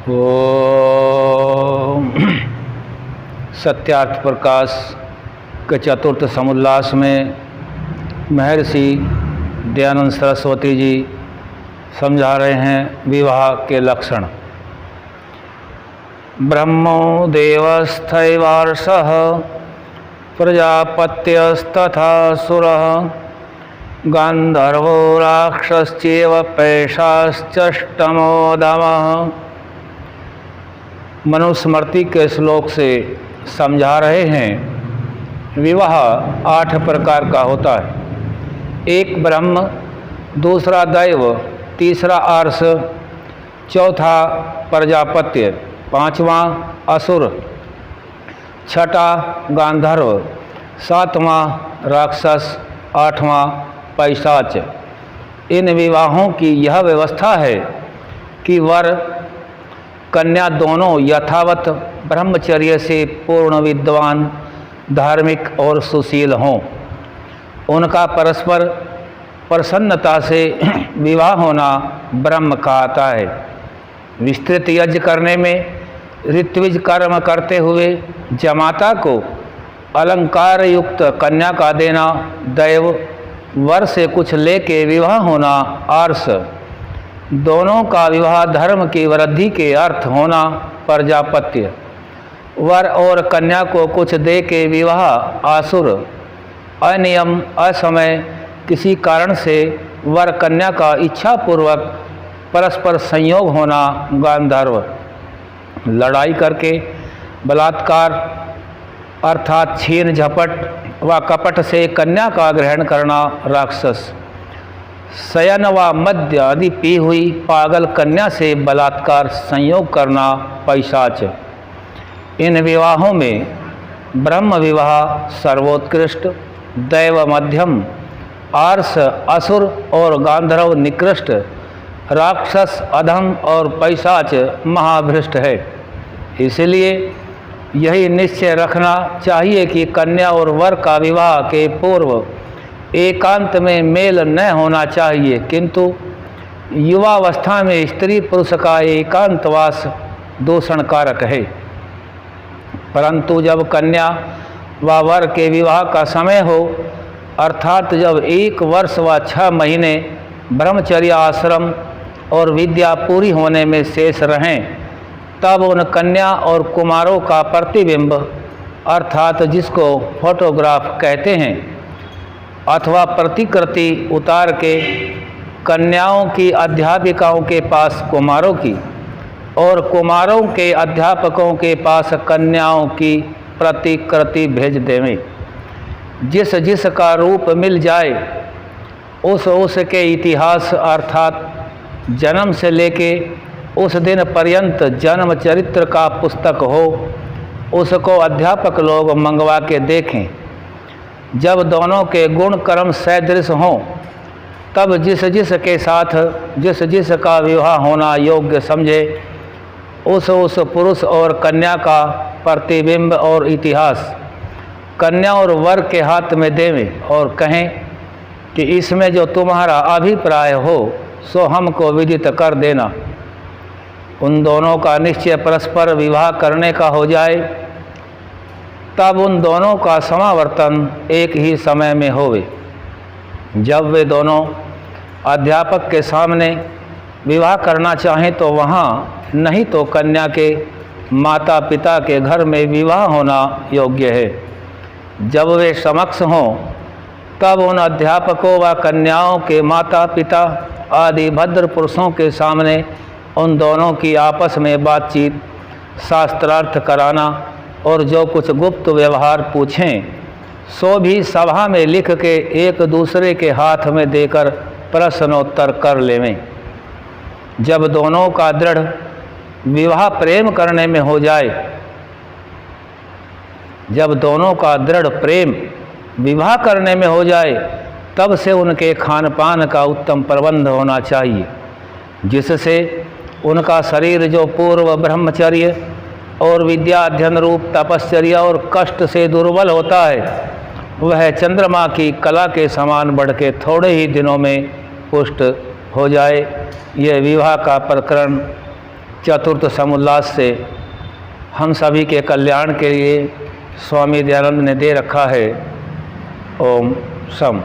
ओम सत्यार्थ प्रकाश के चतुर्थ समुल्लास में महर्षि दयानंद सरस्वती जी समझा रहे हैं विवाह के लक्षण। ब्रह्मो देवस्थैवार्षः प्रजापत्यस्तथा सुरः गान्धर्वो राक्षश्चैव पैशाश्चष्टमोदमः। मनुस्मृति के श्लोक से समझा रहे हैं विवाह 8 प्रकार का होता है। एक ब्रह्म, दूसरा दैव, तीसरा आर्ष, चौथा प्रजापत्य, पांचवा असुर, छठा गांधर्व, सातवां राक्षस, आठवां पैशाच। इन विवाहों की यह व्यवस्था है कि वर कन्या दोनों यथावत ब्रह्मचर्य से पूर्ण विद्वान, धार्मिक और सुशील हों। उनका परस्पर प्रसन्नता से विवाह होना ब्रह्म कहता है। विस्तृत यज्ञ करने में ऋत्विज कर्म करते हुए जमाता को अलंकार युक्त कन्या का देना दैव, वर से कुछ लेके विवाह होना आर्ष, दोनों का विवाह धर्म की वृद्धि के अर्थ होना प्रजापत्य, वर और कन्या को कुछ दे के विवाह आसुर, अनियम असमय किसी कारण से वर कन्या का इच्छापूर्वक परस्पर संयोग होना गांधर्व, लड़ाई करके बलात्कार अर्थात छीन झपट व कपट से कन्या का ग्रहण करना राक्षस, शयन व मद्य आदि पी हुई पागल कन्या से बलात्कार संयोग करना पैशाच। इन विवाहों में ब्रह्म विवाह सर्वोत्कृष्ट, दैव मध्यम, आर्ष असुर और गांधर्व निकृष्ट, राक्षस अधम और पैशाच महाभ्रष्ट है। इसलिए यही निश्चय रखना चाहिए कि कन्या और वर का विवाह के पूर्व एकांत में मेल न होना चाहिए, किंतु युवावस्था में स्त्री पुरुष का एकांतवास दूषणकारक है। परंतु जब कन्या व वर के विवाह का समय हो, अर्थात जब 1 वर्ष व 6 महीने ब्रह्मचर्य आश्रम और विद्या पूरी होने में शेष रहें, तब उन कन्या और कुमारों का प्रतिबिंब अर्थात जिसको फोटोग्राफ कहते हैं अथवा प्रतिकृति उतार के कन्याओं की अध्यापिकाओं के पास कुमारों की और कुमारों के अध्यापकों के पास कन्याओं की प्रतिकृति भेज देवें। जिस जिस का रूप मिल जाए उस के इतिहास अर्थात जन्म से लेके उस दिन पर्यंत जन्म चरित्र का पुस्तक हो, उसको अध्यापक लोग मंगवा के देखें। जब दोनों के गुण कर्म सदृश हों, तब जिस जिस के साथ जिस जिस का विवाह होना योग्य समझे उस पुरुष और कन्या का प्रतिबिंब और इतिहास कन्या और वर के हाथ में देवें और कहें कि इसमें जो तुम्हारा अभिप्राय हो सो हमको विदित कर देना। उन दोनों का निश्चय परस्पर विवाह करने का हो जाए, तब उन दोनों का समावर्तन एक ही समय में होवे। जब वे दोनों अध्यापक के सामने विवाह करना चाहें तो वहाँ, नहीं तो कन्या के माता पिता के घर में विवाह होना योग्य है। जब वे समक्ष हों, तब उन अध्यापकों व कन्याओं के माता पिता आदि भद्र पुरुषों के सामने उन दोनों की आपस में बातचीत, शास्त्रार्थ कराना और जो कुछ गुप्त व्यवहार पूछें सो भी सभा में लिख के एक दूसरे के हाथ में देकर प्रश्नोत्तर कर लेवें। जब दोनों का दृढ़ विवाह प्रेम करने में हो जाए, जब दोनों का दृढ़ प्रेम विवाह करने में हो जाए, तब से उनके खान पान का उत्तम प्रबंध होना चाहिए, जिससे उनका शरीर जो पूर्व ब्रह्मचर्य और विद्या अध्ययन रूप तपश्चर्या और कष्ट से दुर्बल होता है, वह चंद्रमा की कला के समान बढ़ के थोड़े ही दिनों में पुष्ट हो जाए। यह विवाह का प्रकरण चतुर्थ समुल्लास से हम सभी के कल्याण के लिए स्वामी दयानंद ने दे रखा है। ओम सम।